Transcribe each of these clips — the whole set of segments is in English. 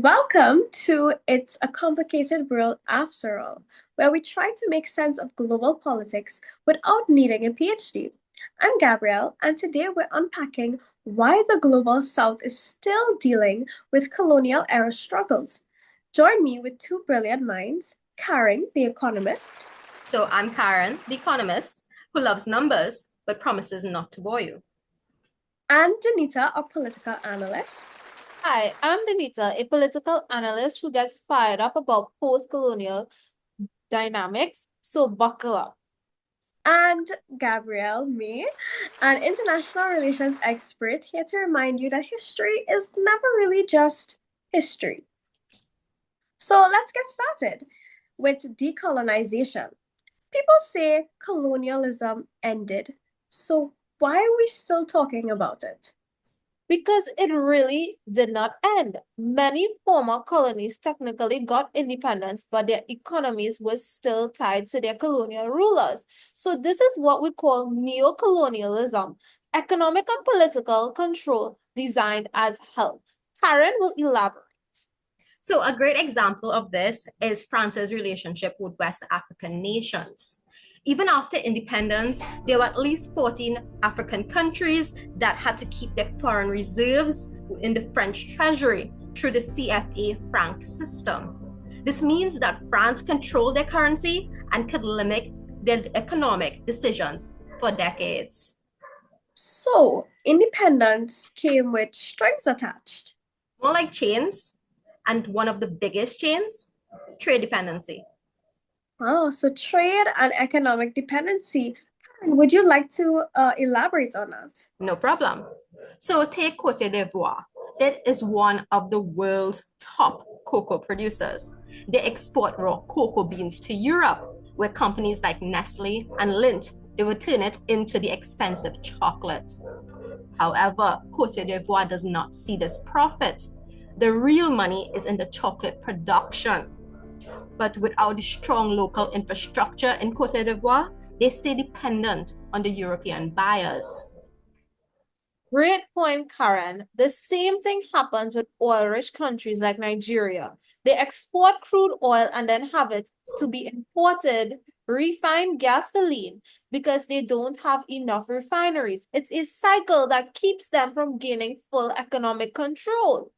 Welcome to It's a Complicated World After All, where we try to make sense of global politics without needing a PhD. I'm Gabrielle, and today we're unpacking why the global south is still dealing with colonial era struggles. Join me with two brilliant minds, Karen, the economist, So I'm Karen, the economist, who loves numbers but promises not to bore you. and Danita, a political analyst. Hi, I'm Denita, a political analyst who gets fired up about post-colonial dynamics, so buckle up. And Gabrielle, me, an international relations expert, here to remind you that history is never really just history. So let's get started with decolonization. People say colonialism ended. So why are we still talking about it? Because it really did not end. Many former colonies technically got independence, but their economies were still tied to their colonial rulers. So this is what we call neo-colonialism, economic and political control designed as help. Karen will elaborate. So a great example of this is France's relationship with West African nations. Even after independence, there were at least 14 African countries that had to keep their foreign reserves in the French treasury through the CFA franc system. This means that France controlled their currency and could limit their economic decisions for decades. So independence came with strings attached. More like chains, and one of the biggest chains, trade dependency. Wow, so trade and economic dependency. Karen, would you like to elaborate on that? No problem. So take Cote d'Ivoire. That is one of the world's top cocoa producers. They export raw cocoa beans to Europe, where companies like Nestle and Lindt, they would turn it into the expensive chocolate. However, Cote d'Ivoire does not see this profit. The real money is in the chocolate production. But without the strong local infrastructure in Cote d'Ivoire, they stay dependent on the European buyers. Great point, Karen. The same thing happens with oil-rich countries like Nigeria. They export crude oil and then have it to be imported refined gasoline because they don't have enough refineries. It's a cycle that keeps them from gaining full economic control.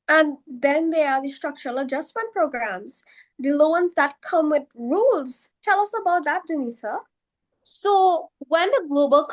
And then there are the structural adjustment programs, the loans that come with rules. Tell us about that, Denisa. So when the global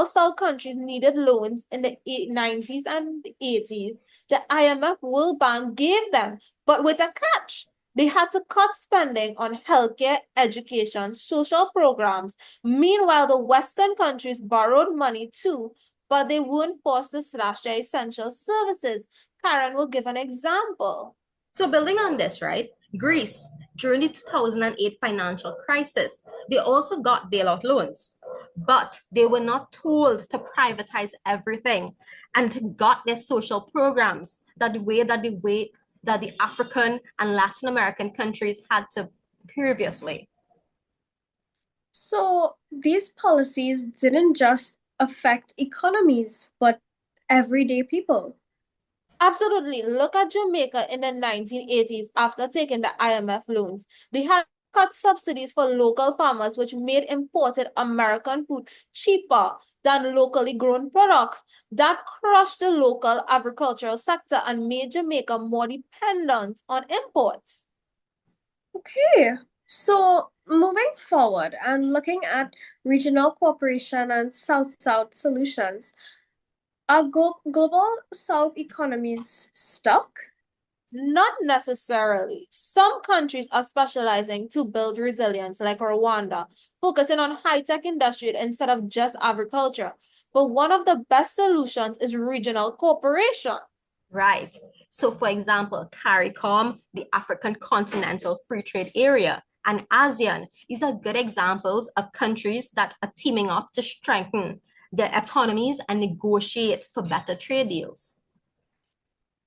South countries needed loans in the 90s and the 80s, the IMF World Bank gave them, but with a catch. They had to cut spending on healthcare, education, social programs. Meanwhile, the Western countries borrowed money too, but they weren't forced to slash their essential services. Karen will give an example. So building on this, right? Greece, during the 2008 financial crisis, they also got bailout loans, but they were not told to privatize everything and got their social programs that the African and Latin American countries had to previously. So these policies didn't just affect economies, but everyday people. Absolutely. Look at Jamaica in the 1980s after taking the IMF loans. They had cut subsidies for local farmers, which made imported American food cheaper than locally grown products. That crushed the local agricultural sector and made Jamaica more dependent on imports. Okay, so moving forward and looking at regional cooperation and South-South solutions, are global South economies stuck? Not necessarily. Some countries are specializing to build resilience, like Rwanda, focusing on high-tech industry instead of just agriculture. But one of the best solutions is regional cooperation. Right. So, for example, CARICOM, the African Continental Free Trade Area, and ASEAN, these are good examples of countries that are teaming up to strengthen their economies and negotiate for better trade deals.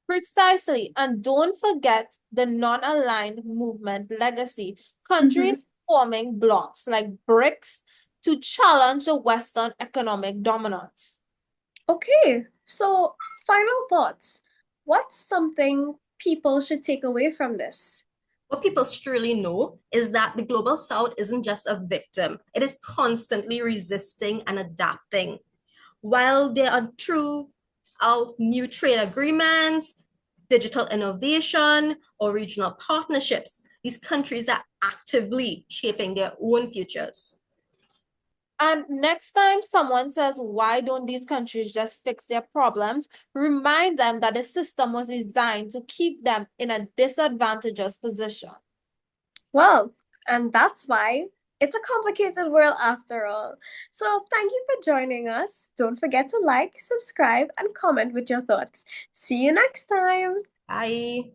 Precisely. And don't forget the non-aligned movement legacy. Mhm. Countries forming blocs like BRICS to challenge the Western economic dominance. Okay, so final thoughts. what's something people should take away from this? What people surely know is that the global south isn't just a victim, it is constantly resisting and adapting. While there are true new trade agreements, digital innovation, or regional partnerships, these countries are actively shaping their own futures. And next time someone says, why don't these countries just fix their problems? Remind them that the system was designed to keep them in a disadvantageous position. Well, and that's why it's a complicated world after all. So thank you for joining us. Don't forget to like, subscribe, and comment with your thoughts. See you next time. Bye.